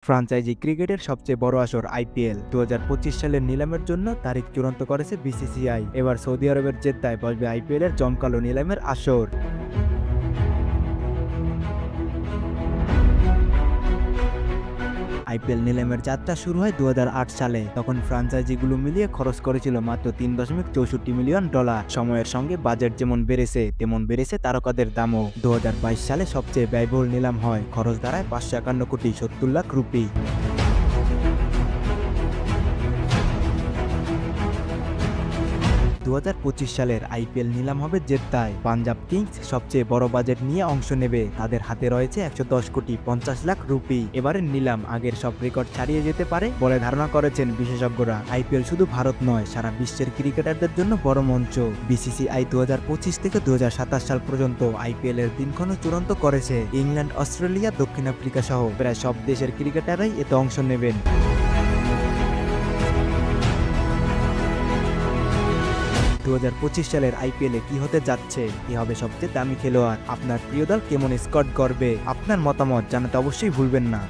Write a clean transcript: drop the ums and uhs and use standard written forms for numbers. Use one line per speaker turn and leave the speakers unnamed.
Franchise ক্রিকেটের সবচেয়ে বড় আসর আইপিএল 2025 সালের নিলামের জন্য তারিখ চূড়ান্ত করেছে বিসিসিআই। এবার সৌদি আরবের জেদ্দায় বসবে আইপিএলের জমকালো নিলামের আসর। আইপিএল নিলামের যাত্রা শুরু হয় 2008 সালে। তখন ফ্রাঞ্চাইজিগুলো মিলিয়ে খরচ করেছিল মাত্র $3.64 মিলিয়ন। সময়ের সঙ্গে বাজেট যেমন বেড়েছে তেমন বেড়েছে তারকাদের দামও। 2022 সালে সবচেয়ে ব্যয়বহুল নিলাম হয়, খরচ দাঁড়ায় 551 কোটি 70 লাখ রুপি। 2025 সালের আইপিএল নিলাম হবে জেদ্দায়। পাঞ্জাব কিংস সবচেয়ে বড় বাজেট নিয়ে অংশ নেবে। তাদের হাতে রয়েছে 110 কোটি 50 লাখ রুপি। এবারের নিলাম আগের সব রেকর্ড ছাড়িয়ে যেতে পারে বলে ধারণা করেছেন বিশেষজ্ঞরা। আইপিএল শুধু ভারত নয়, সারা বিশ্বের ক্রিকেটারদের জন্য বড় মঞ্চ। বিসিসিআই 2025 থেকে 2027 সাল পর্যন্ত আইপিএল এর দিনক্ষণ চূড়ান্ত করেছে। ইংল্যান্ড, অস্ট্রেলিয়া, দক্ষিণ আফ্রিকা সহ প্রায় সব দেশের ক্রিকেটাররাই এতে অংশ নেবেন। 2025 সালের আইপিএলে কি হতে যাচ্ছে, কি হবে সবচেয়ে দামি খেলোয়াড়, আপনার প্রিয় দল কেমন স্কোর করবে, আপনার মতামত জানাতে অবশ্যই ভুলবেন না।